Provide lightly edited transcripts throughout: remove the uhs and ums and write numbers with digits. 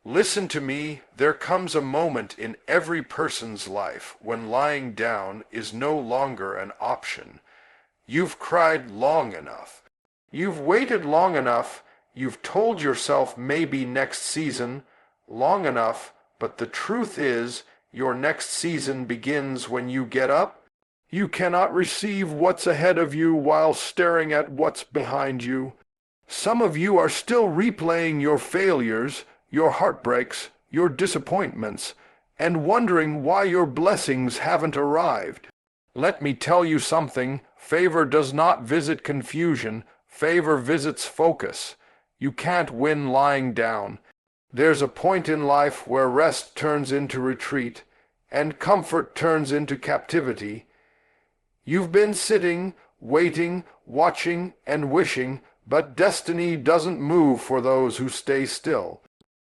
Listen to me, there comes a moment in every person's life when lying down is no longer an option. You've cried long enough. You've waited long enough. You've told yourself maybe next season, long enough, but the truth is, your next season begins when you get up. You cannot receive what's ahead of you while staring at what's behind you. Some of you are still replaying your failures, your heartbreaks, your disappointments, and wondering why your blessings haven't arrived. Let me tell you something, favor does not visit confusion, favor visits focus. You can't win lying down. There's a point in life where rest turns into retreat, and comfort turns into captivity. You've been sitting, waiting, watching, and wishing, but destiny doesn't move for those who stay still.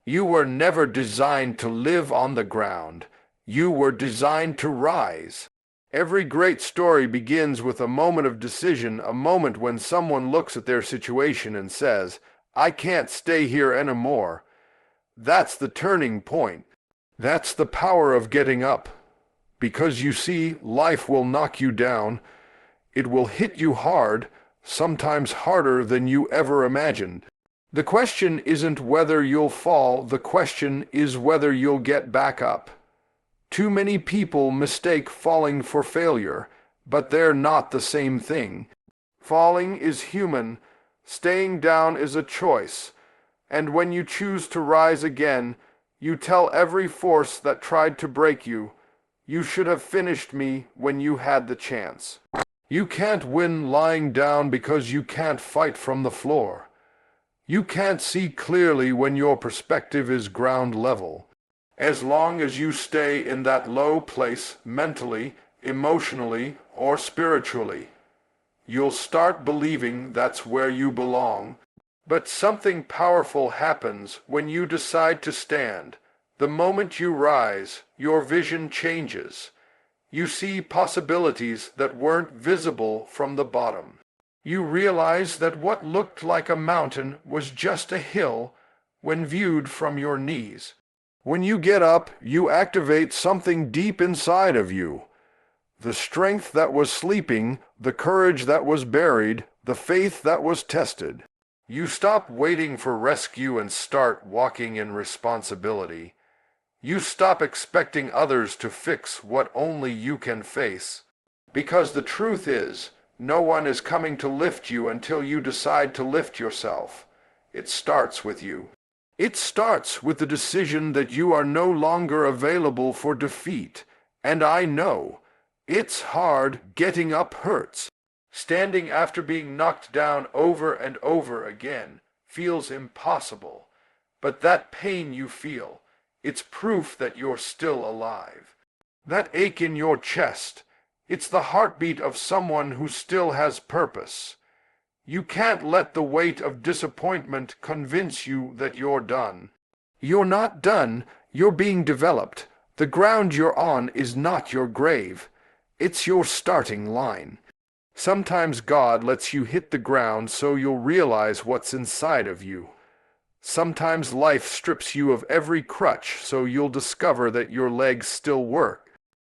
You were never designed to live on the ground. You were designed to rise. Every great story begins with a moment of decision, a moment when someone looks at their situation and says, "I can't stay here anymore." That's the turning point. That's the power of getting up. Because you see, life will knock you down. It will hit you hard, sometimes harder than you ever imagined. The question isn't whether you'll fall, the question is whether you'll get back up. Too many people mistake falling for failure, but they're not the same thing. Falling is human, staying down is a choice, and when you choose to rise again, you tell every force that tried to break you, "You should have finished me when you had the chance." You can't win lying down because you can't fight from the floor. You can't see clearly when your perspective is ground level. As long as you stay in that low place mentally, emotionally, or spiritually, you'll start believing that's where you belong. But something powerful happens when you decide to stand. The moment you rise, your vision changes. You see possibilities that weren't visible from the bottom. You realize that what looked like a mountain was just a hill when viewed from your knees. When you get up, you activate something deep inside of you. The strength that was sleeping, the courage that was buried, the faith that was tested. You stop waiting for rescue and start walking in responsibility. You stop expecting others to fix what only you can face. Because the truth is, no one is coming to lift you until you decide to lift yourself. It starts with you. It starts with the decision that you are no longer available for defeat. And I know, it's hard, getting up hurts. Standing after being knocked down over and over again feels impossible. But that pain you feel, it's proof that you're still alive. That ache in your chest, it's the heartbeat of someone who still has purpose. You can't let the weight of disappointment convince you that you're done. You're not done, you're being developed. The ground you're on is not your grave. It's your starting line. Sometimes God lets you hit the ground so you'll realize what's inside of you. Sometimes life strips you of every crutch so you'll discover that your legs still work.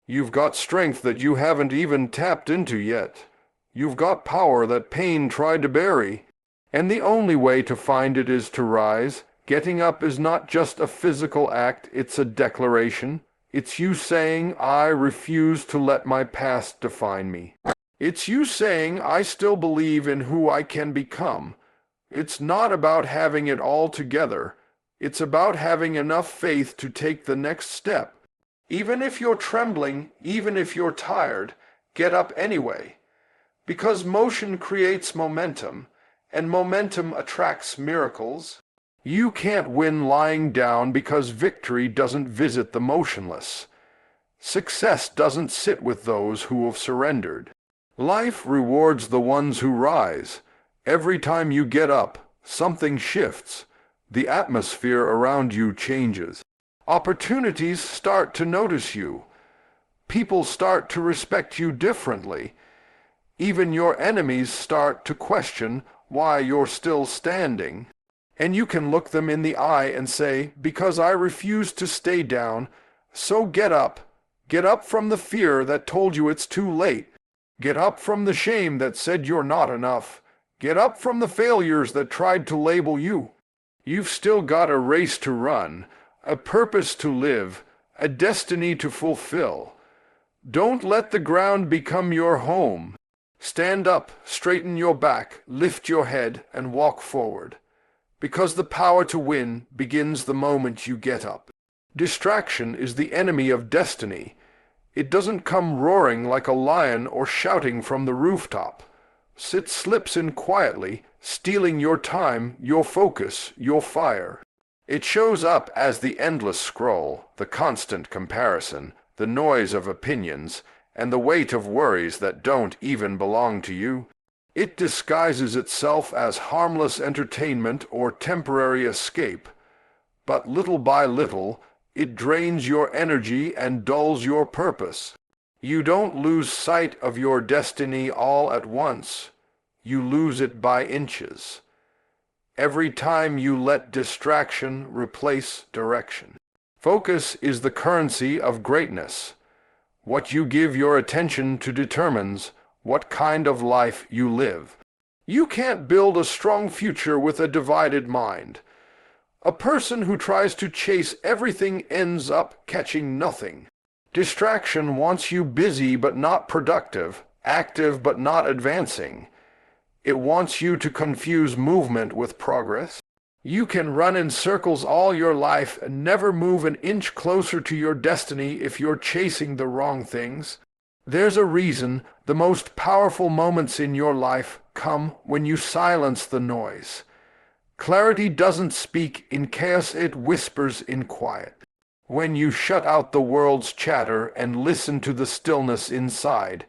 You've got strength that you haven't even tapped into yet. You've got power that pain tried to bury. And the only way to find it is to rise. Getting up is not just a physical act, it's a declaration. It's you saying, "I refuse to let my past define me." It's you saying, "I still believe in who I can become." It's not about having it all together. It's about having enough faith to take the next step. Even if you're trembling, even if you're tired, get up anyway. Because motion creates momentum, and momentum attracts miracles. You can't win lying down because victory doesn't visit the motionless. Success doesn't sit with those who have surrendered. Life rewards the ones who rise. Every time you get up, something shifts. The atmosphere around you changes. Opportunities start to notice you. People start to respect you differently. Even your enemies start to question why you're still standing. And you can look them in the eye and say, because I refuse to stay down, so get up. Get up from the fear that told you it's too late. Get up from the shame that said you're not enough. Get up from the failures that tried to label you. You've still got a race to run, a purpose to live, a destiny to fulfill. Don't let the ground become your home. Stand up, straighten your back, lift your head, and walk forward. Because the power to win begins the moment you get up. Distraction is the enemy of destiny. It doesn't come roaring like a lion or shouting from the rooftop. It slips in quietly, stealing your time, your focus, your fire. It shows up as the endless scroll, the constant comparison, the noise of opinions, and the weight of worries that don't even belong to you. It disguises itself as harmless entertainment or temporary escape, but little by little, it drains your energy and dulls your purpose. You don't lose sight of your destiny all at once. You lose it by inches. Every time you let distraction replace direction. Focus is the currency of greatness. What you give your attention to determines what kind of life you live. You can't build a strong future with a divided mind. A person who tries to chase everything ends up catching nothing. Distraction wants you busy but not productive, active but not advancing. It wants you to confuse movement with progress. You can run in circles all your life and never move an inch closer to your destiny if you're chasing the wrong things. There's a reason the most powerful moments in your life come when you silence the noise. Clarity doesn't speak in chaos, it whispers in quiet. When you shut out the world's chatter and listen to the stillness inside,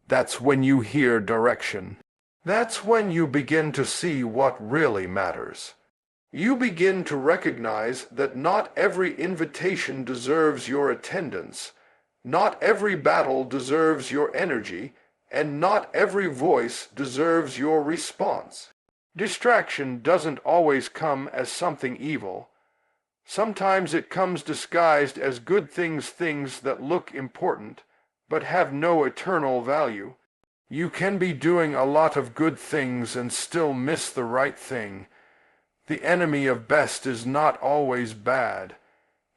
that's when you hear direction. That's when you begin to see what really matters. You begin to recognize that not every invitation deserves your attendance, not every battle deserves your energy, and not every voice deserves your response. Distraction doesn't always come as something evil. Sometimes it comes disguised as good things that look important, but have no eternal value. You can be doing a lot of good things and still miss the right thing. The enemy of best is not always bad.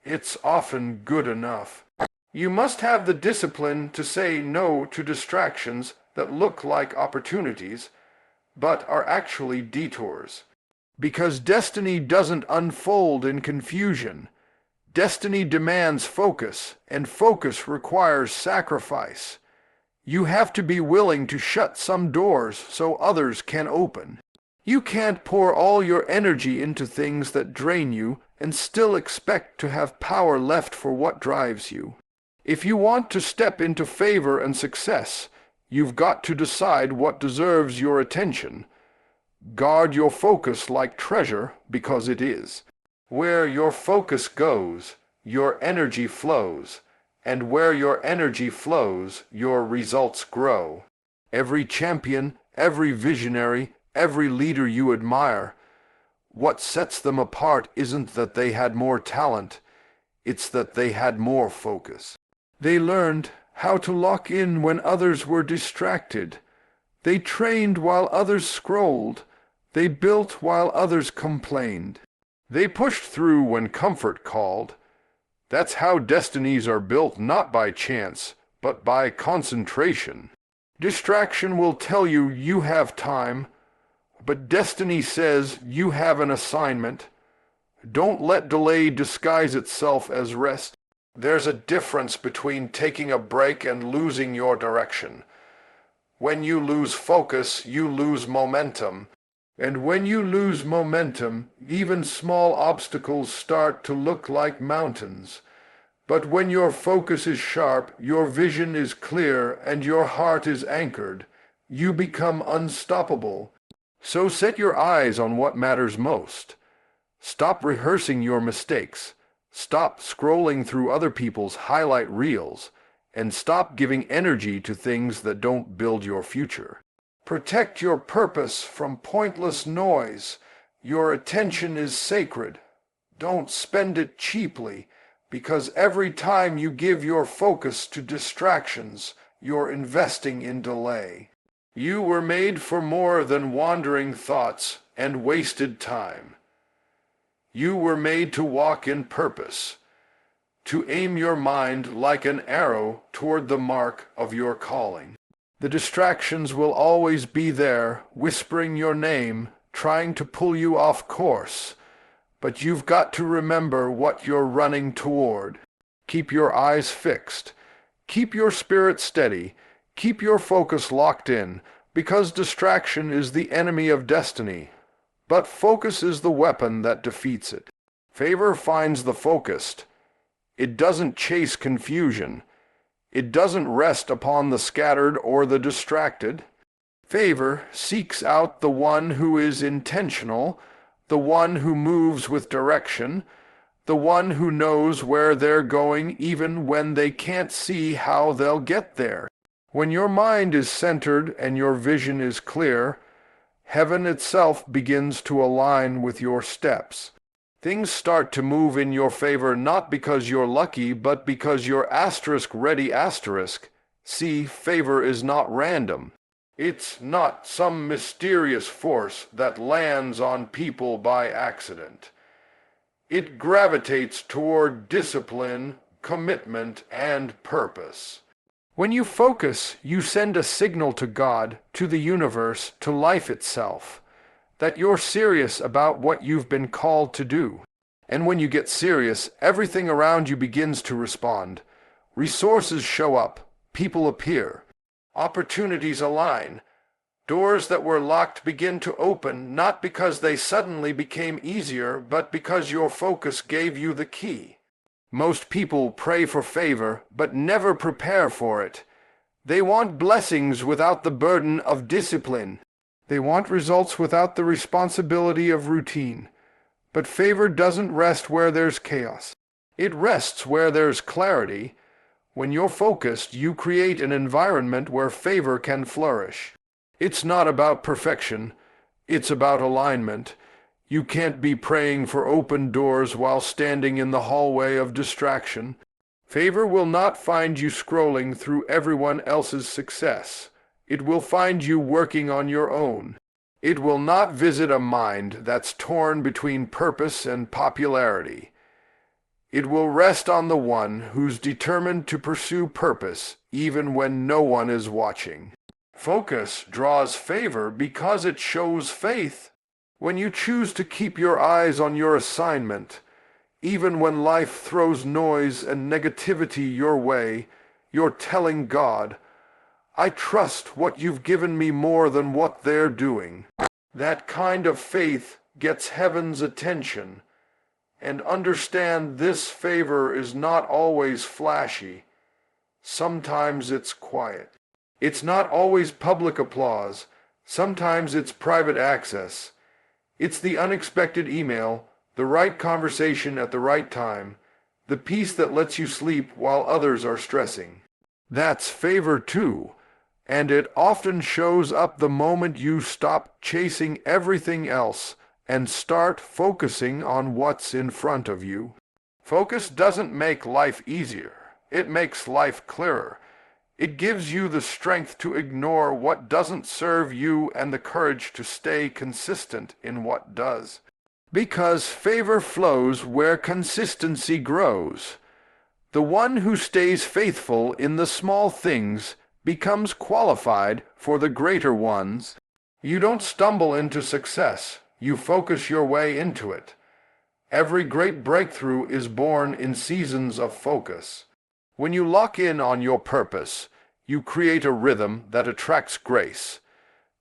It's often good enough. You must have the discipline to say no to distractions that look like opportunities, but are actually detours. Because destiny doesn't unfold in confusion. Destiny demands focus, and focus requires sacrifice. You have to be willing to shut some doors so others can open. You can't pour all your energy into things that drain you and still expect to have power left for what drives you. If you want to step into favor and success, you've got to decide what deserves your attention. Guard your focus like treasure, because it is. Where your focus goes, your energy flows, and where your energy flows, your results grow. Every champion, every visionary, every leader you admire, what sets them apart isn't that they had more talent, it's that they had more focus. They learned how to lock in when others were distracted. They trained while others scrolled. They built while others complained. They pushed through when comfort called. That's how destinies are built, not by chance, but by concentration. Distraction will tell you you have time, but destiny says you have an assignment. Don't let delay disguise itself as rest. There's a difference between taking a break and losing your direction. When you lose focus, you lose momentum. And when you lose momentum, even small obstacles start to look like mountains. But when your focus is sharp, your vision is clear, and your heart is anchored, you become unstoppable. So set your eyes on what matters most. Stop rehearsing your mistakes. Stop scrolling through other people's highlight reels, and stop giving energy to things that don't build your future. Protect your purpose from pointless noise. Your attention is sacred. Don't spend it cheaply, because every time you give your focus to distractions, you're investing in delay. You were made for more than wandering thoughts and wasted time. You were made to walk in purpose, to aim your mind like an arrow toward the mark of your calling. The distractions will always be there, whispering your name, trying to pull you off course. But you've got to remember what you're running toward. Keep your eyes fixed. Keep your spirit steady. Keep your focus locked in, because distraction is the enemy of destiny. But focus is the weapon that defeats it. Favor finds the focused. It doesn't chase confusion. It doesn't rest upon the scattered or the distracted. Favor seeks out the one who is intentional, the one who moves with direction, the one who knows where they're going even when they can't see how they'll get there. When your mind is centered and your vision is clear, heaven itself begins to align with your steps. Things start to move in your favor not because you're lucky, but because you're *ready*. See, favor is not random. It's not some mysterious force that lands on people by accident. It gravitates toward discipline, commitment, and purpose. When you focus, you send a signal to God, to the universe, to life itself, that you're serious about what you've been called to do. And when you get serious, everything around you begins to respond. Resources show up, people appear, opportunities align. Doors that were locked begin to open, not because they suddenly became easier, but because your focus gave you the key. Most people pray for favor, but never prepare for it. They want blessings without the burden of discipline. They want results without the responsibility of routine. But favor doesn't rest where there's chaos. It rests where there's clarity. When you're focused, you create an environment where favor can flourish. It's not about perfection. It's about alignment. You can't be praying for open doors while standing in the hallway of distraction. Favor will not find you scrolling through everyone else's success. It will find you working on your own. It will not visit a mind that's torn between purpose and popularity. It will rest on the one who's determined to pursue purpose even when no one is watching. Focus draws favor because it shows faith. When you choose to keep your eyes on your assignment, even when life throws noise and negativity your way, you're telling God, I trust what you've given me more than what they're doing. That kind of faith gets heaven's attention. And understand this favor is not always flashy. Sometimes it's quiet. It's not always public applause. Sometimes it's private access. It's the unexpected email, the right conversation at the right time, the peace that lets you sleep while others are stressing. That's favor too, and it often shows up the moment you stop chasing everything else and start focusing on what's in front of you. Focus doesn't make life easier. It makes life clearer. It gives you the strength to ignore what doesn't serve you and the courage to stay consistent in what does. Because favor flows where consistency grows. The one who stays faithful in the small things becomes qualified for the greater ones. You don't stumble into success. You focus your way into it. Every great breakthrough is born in seasons of focus. When you lock in on your purpose, you create a rhythm that attracts grace.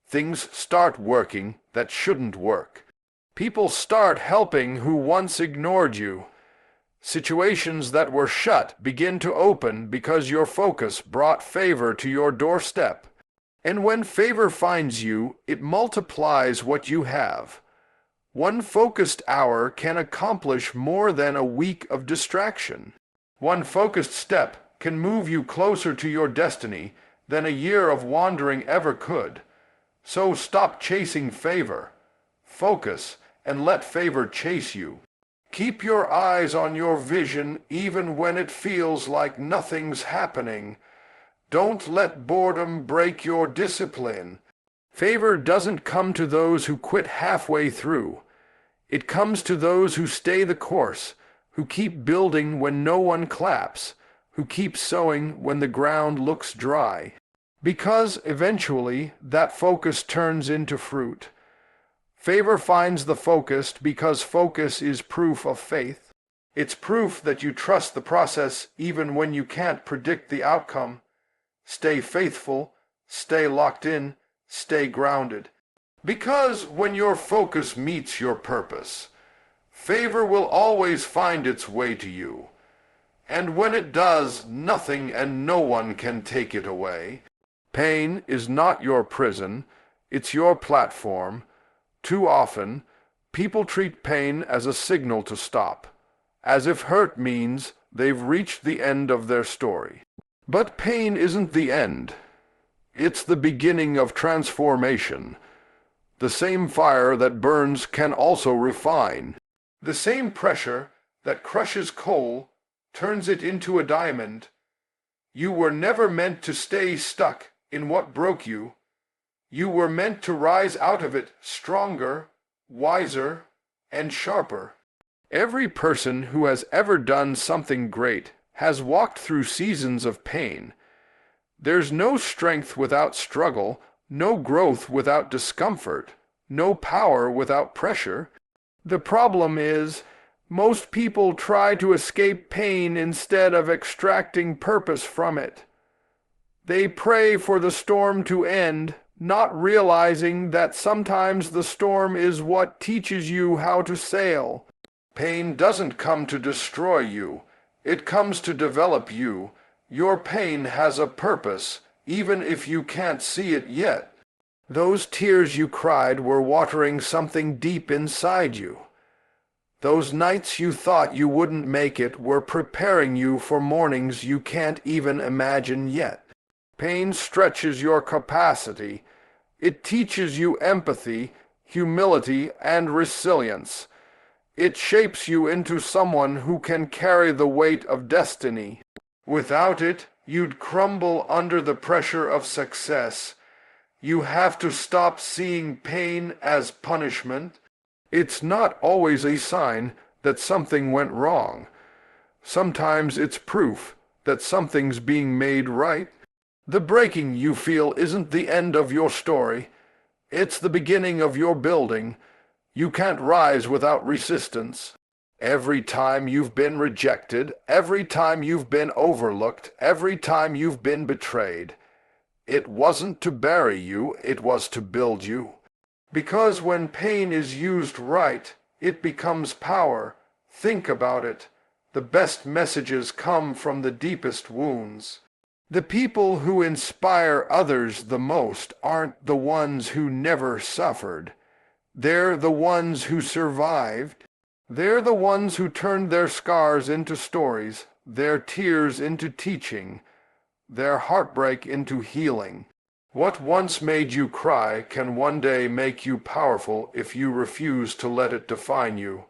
Things start working that shouldn't work. People start helping who once ignored you. Situations that were shut begin to open because your focus brought favor to your doorstep. And when favor finds you, it multiplies what you have. One focused hour can accomplish more than a week of distraction. One focused step can move you closer to your destiny than a year of wandering ever could. So stop chasing favor. Focus and let favor chase you. Keep your eyes on your vision even when it feels like nothing's happening. Don't let boredom break your discipline. Favor doesn't come to those who quit halfway through. It comes to those who stay the course, who keep building when no one claps, who keep sowing when the ground looks dry. Because eventually that focus turns into fruit. Favor finds the focused because focus is proof of faith. It's proof that you trust the process even when you can't predict the outcome. Stay faithful, stay locked in, stay grounded. Because when your focus meets your purpose, favor will always find its way to you. And when it does, nothing and no one can take it away. Pain is not your prison, it's your platform. Too often, people treat pain as a signal to stop, as if hurt means they've reached the end of their story. But pain isn't the end. It's the beginning of transformation. The same fire that burns can also refine. The same pressure that crushes coal turns it into a diamond. You were never meant to stay stuck in what broke you. You were meant to rise out of it stronger, wiser, and sharper. Every person who has ever done something great has walked through seasons of pain. There's no strength without struggle, no growth without discomfort, no power without pressure. The problem is, most people try to escape pain instead of extracting purpose from it. They pray for the storm to end, not realizing that sometimes the storm is what teaches you how to sail. Pain doesn't come to destroy you. It comes to develop you. Your pain has a purpose, even if you can't see it yet. Those tears you cried were watering something deep inside you. Those nights you thought you wouldn't make it were preparing you for mornings you can't even imagine yet. Pain stretches your capacity. It teaches you empathy, humility, and resilience. It shapes you into someone who can carry the weight of destiny. Without it, you'd crumble under the pressure of success. You have to stop seeing pain as punishment. It's not always a sign that something went wrong. Sometimes it's proof that something's being made right. The breaking you feel isn't the end of your story. It's the beginning of your building. You can't rise without resistance. Every time you've been rejected, every time you've been overlooked, every time you've been betrayed, it wasn't to bury you, it was to build you. Because when pain is used right, it becomes power. Think about it. The best messages come from the deepest wounds. The people who inspire others the most aren't the ones who never suffered. They're the ones who survived. They're the ones who turned their scars into stories, their tears into teaching, their heartbreak into healing. What once made you cry can one day make you powerful if you refuse to let it define you.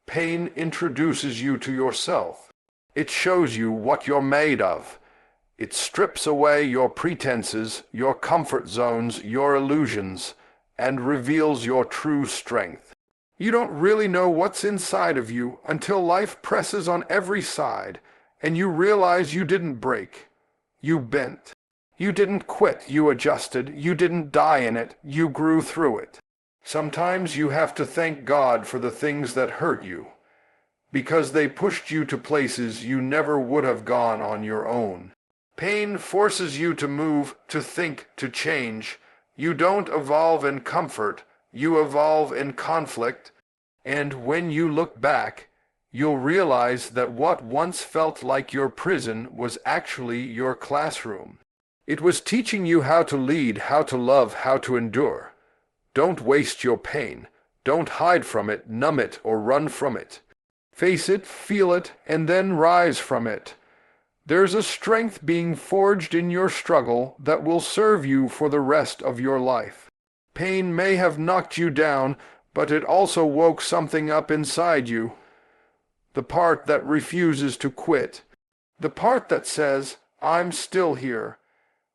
Pain introduces you to yourself. It shows you what you're made of. It strips away your pretenses, your comfort zones, your illusions, and reveals your true strength. You don't really know what's inside of you until life presses on every side, and you realize you didn't break. You bent. You didn't quit, you adjusted. You didn't die in it, you grew through it. Sometimes you have to thank God for the things that hurt you, because they pushed you to places you never would have gone on your own. Pain forces you to move, to think, to change. You don't evolve in comfort, you evolve in conflict. And when you look back, you'll realize that what once felt like your prison was actually your classroom. It was teaching you how to lead, how to love, how to endure. Don't waste your pain. Don't hide from it, numb it, or run from it. Face it, feel it, and then rise from it. There's a strength being forged in your struggle that will serve you for the rest of your life. Pain may have knocked you down, but it also woke something up inside you. The part that refuses to quit. The part that says, I'm still here.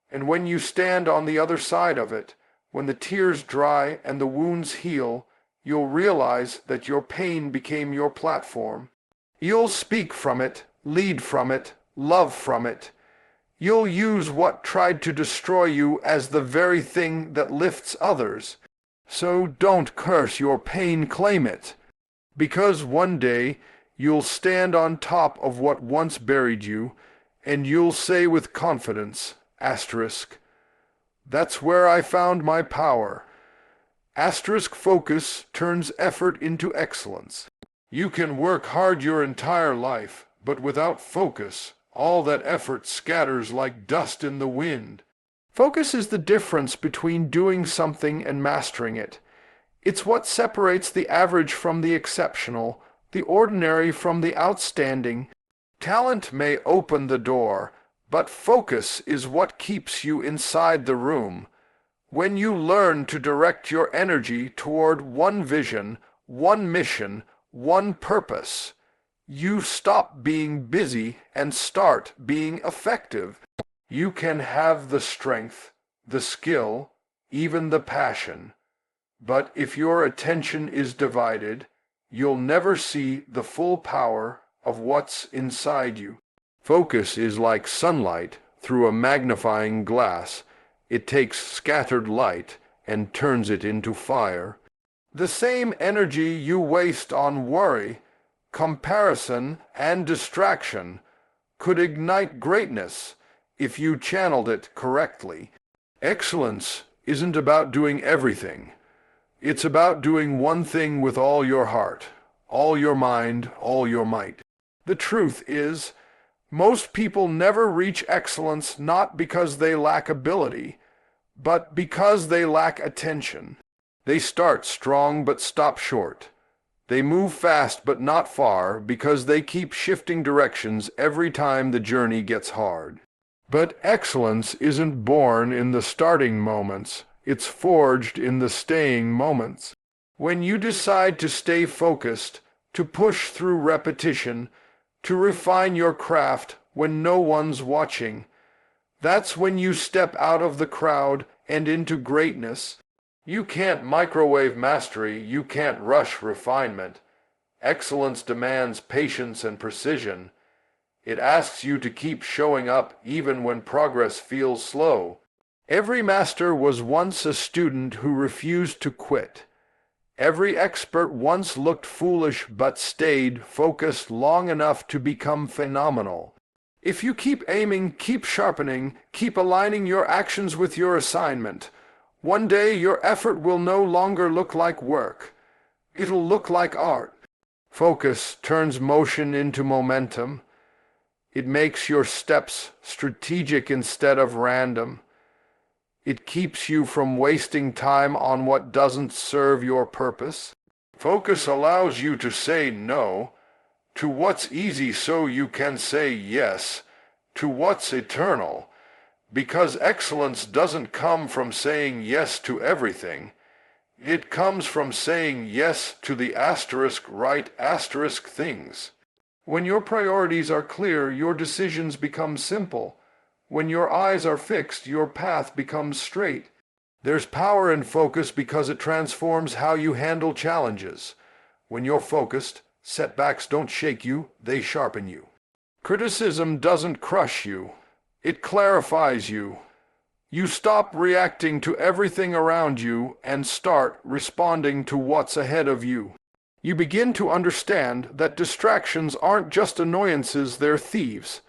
And when you stand on the other side of it, when the tears dry and the wounds heal, you'll realize that your pain became your platform. You'll speak from it, lead from it, love from it. You'll use what tried to destroy you as the very thing that lifts others. So don't curse your pain, claim it. Because one day you'll stand on top of what once buried you, and you'll say with confidence, asterisk, that's where I found my power. Asterisk focus turns effort into excellence. You can work hard your entire life, but without focus, all that effort scatters like dust in the wind. Focus is the difference between doing something and mastering it. It's what separates the average from the exceptional, the ordinary from the outstanding. Talent may open the door, but focus is what keeps you inside the room. When you learn to direct your energy toward one vision, one mission, one purpose, you stop being busy and start being effective. You can have the strength, the skill, even the passion. But if your attention is divided, you'll never see the full power of what's inside you. Focus is like sunlight through a magnifying glass. It takes scattered light and turns it into fire. The same energy you waste on worry, comparison, and distraction could ignite greatness if you channeled it correctly. Excellence isn't about doing everything. It's about doing one thing with all your heart, all your mind, all your might. The truth is, most people never reach excellence not because they lack ability, but because they lack attention. They start strong but stop short. They move fast but not far because they keep shifting directions every time the journey gets hard. But excellence isn't born in the starting moments. It's forged in the staying moments. When you decide to stay focused, to push through repetition, to refine your craft when no one's watching, that's when you step out of the crowd and into greatness. You can't microwave mastery, you can't rush refinement. Excellence demands patience and precision. It asks you to keep showing up even when progress feels slow. Every master was once a student who refused to quit. Every expert once looked foolish but stayed focused long enough to become phenomenal. If you keep aiming, keep sharpening, keep aligning your actions with your assignment, one day your effort will no longer look like work. It'll look like art. Focus turns motion into momentum. It makes your steps strategic instead of random. It keeps you from wasting time on what doesn't serve your purpose. Focus allows you to say no to what's easy so you can say yes to what's eternal. Because excellence doesn't come from saying yes to everything. It comes from saying yes to the right things. When your priorities are clear, your decisions become simple. When your eyes are fixed, your path becomes straight. There's power in focus because it transforms how you handle challenges. When you're focused, setbacks don't shake you, they sharpen you. Criticism doesn't crush you. It clarifies you. You stop reacting to everything around you and start responding to what's ahead of you. You begin to understand that distractions aren't just annoyances, they're thieves.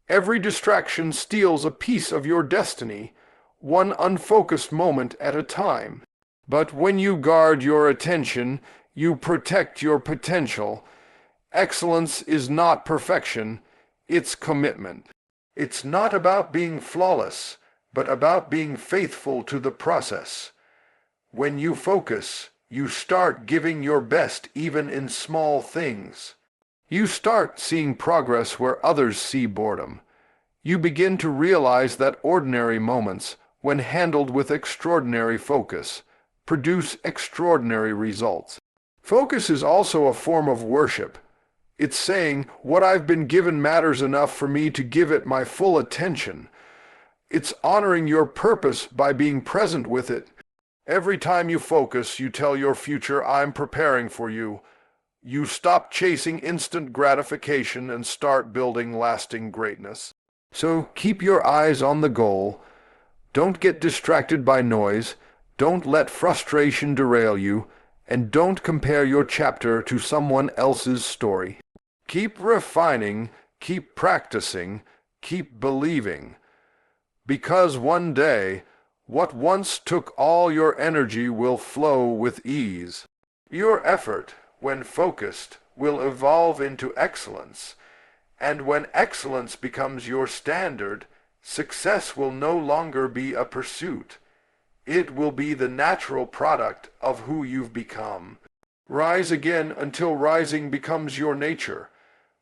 Every distraction steals a piece of your destiny, one unfocused moment at a time. But when you guard your attention, you protect your potential. Excellence is not perfection, it's commitment. It's not about being flawless, but about being faithful to the process. When you focus, you start giving your best even in small things. You start seeing progress where others see boredom. You begin to realize that ordinary moments, when handled with extraordinary focus, produce extraordinary results. Focus is also a form of worship. It's saying, what I've been given matters enough for me to give it my full attention. It's honoring your purpose by being present with it. Every time you focus, you tell your future, I'm preparing for you. You stop chasing instant gratification and start building lasting greatness. So keep your eyes on the goal. Don't get distracted by noise. Don't let frustration derail you. And don't compare your chapter to someone else's story. Keep refining, keep practicing, keep believing. Because one day, what once took all your energy will flow with ease. Your effort, when focused, will evolve into excellence. And when excellence becomes your standard, success will no longer be a pursuit. It will be the natural product of who you've become. Rise again until rising becomes your nature.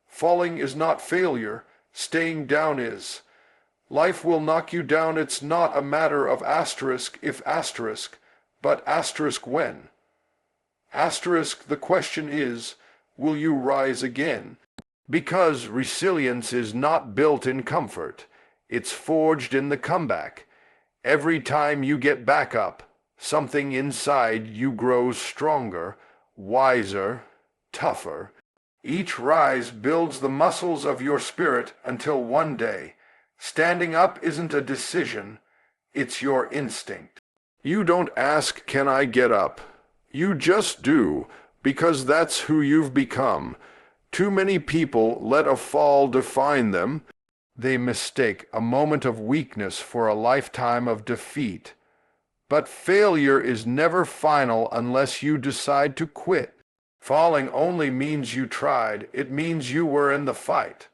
Falling is not failure, staying down is. Life will knock you down, it's not a matter of asterisk if asterisk, but asterisk when. Asterisk, the question is, will you rise again? Because resilience is not built in comfort, it's forged in the comeback. Every time you get back up, something inside you grows stronger, wiser, tougher. Each rise builds the muscles of your spirit until one day, standing up isn't a decision, it's your instinct. You don't ask, can I get up? You just do, because that's who you've become. Too many people let a fall define them. They mistake a moment of weakness for a lifetime of defeat. But failure is never final unless you decide to quit. Falling only means you tried. It means you were in the fight.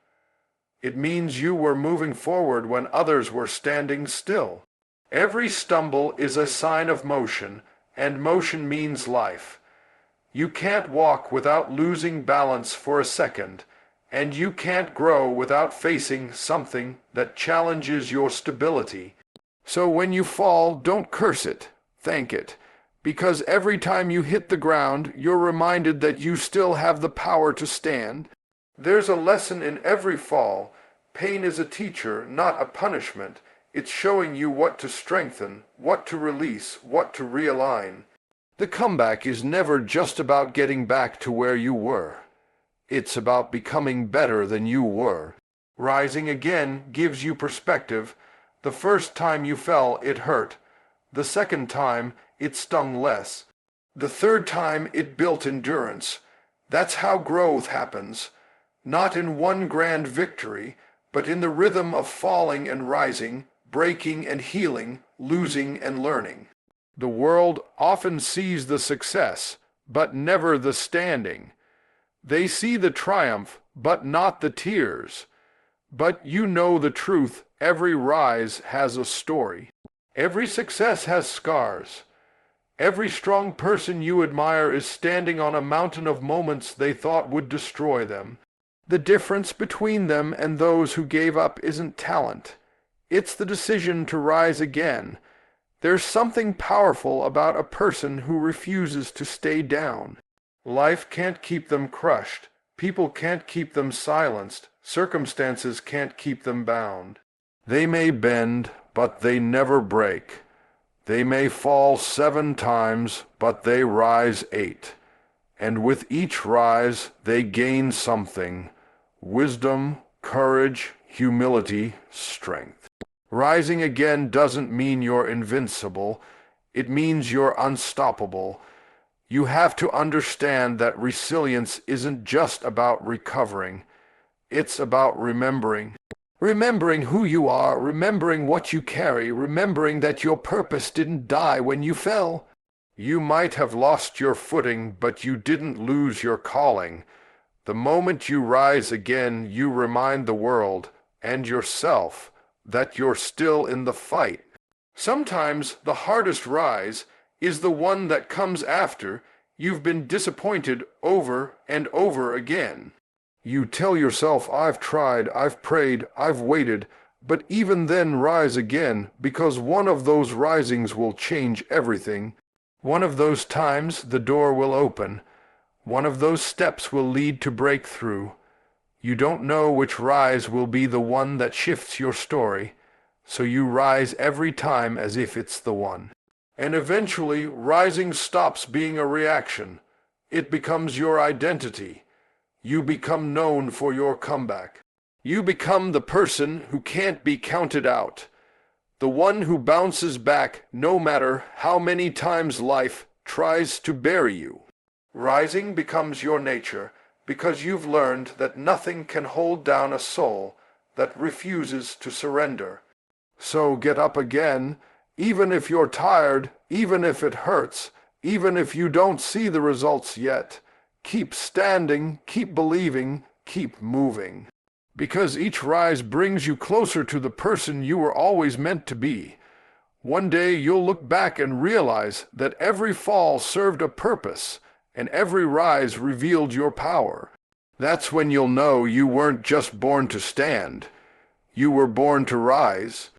It means you were moving forward when others were standing still. Every stumble is a sign of motion, and motion means life. You can't walk without losing balance for a second, and you can't grow without facing something that challenges your stability. So when you fall, don't curse it, thank it, because every time you hit the ground, you're reminded that you still have the power to stand. There's a lesson in every fall. Pain is a teacher, not a punishment. It's showing you what to strengthen, what to release, what to realign. The comeback is never just about getting back to where you were. It's about becoming better than you were. Rising again gives you perspective. The first time you fell, it hurt. The second time, it stung less. The third time, it built endurance. That's how growth happens. Not in one grand victory, but in the rhythm of falling and rising, breaking and healing, losing and learning. The world often sees the success, but never the standing. They see the triumph, but not the tears. But you know the truth, every rise has a story. Every success has scars. Every strong person you admire is standing on a mountain of moments they thought would destroy them. The difference between them and those who gave up isn't talent. It's the decision to rise again. There's something powerful about a person who refuses to stay down. Life can't keep them crushed. People can't keep them silenced. Circumstances can't keep them bound. They may bend, but they never break. They may fall 7 times, but they rise 8. And with each rise, they gain something: wisdom, courage, humility, strength. Rising again doesn't mean you're invincible. It means you're unstoppable. You have to understand that resilience isn't just about recovering. It's about remembering. Remembering who you are, remembering what you carry, remembering that your purpose didn't die when you fell. You might have lost your footing, but you didn't lose your calling. The moment you rise again, you remind the world, and yourself, that you're still in the fight. Sometimes the hardest rise is the one that comes after you've been disappointed over and over again. You tell yourself, I've tried, I've prayed, I've waited, but even then rise again, because one of those risings will change everything. One of those times the door will open. One of those steps will lead to breakthrough. You don't know which rise will be the one that shifts your story, so you rise every time as if it's the one. And eventually, rising stops being a reaction. It becomes your identity. You become known for your comeback. You become the person who can't be counted out. The one who bounces back no matter how many times life tries to bury you. Rising becomes your nature because you've learned that nothing can hold down a soul that refuses to surrender. So get up again, even if you're tired, even if it hurts, even if you don't see the results yet. Keep standing, keep believing, keep moving. Because each rise brings you closer to the person you were always meant to be. One day you'll look back and realize that every fall served a purpose, and every rise revealed your power. That's when you'll know you weren't just born to stand. You were born to rise.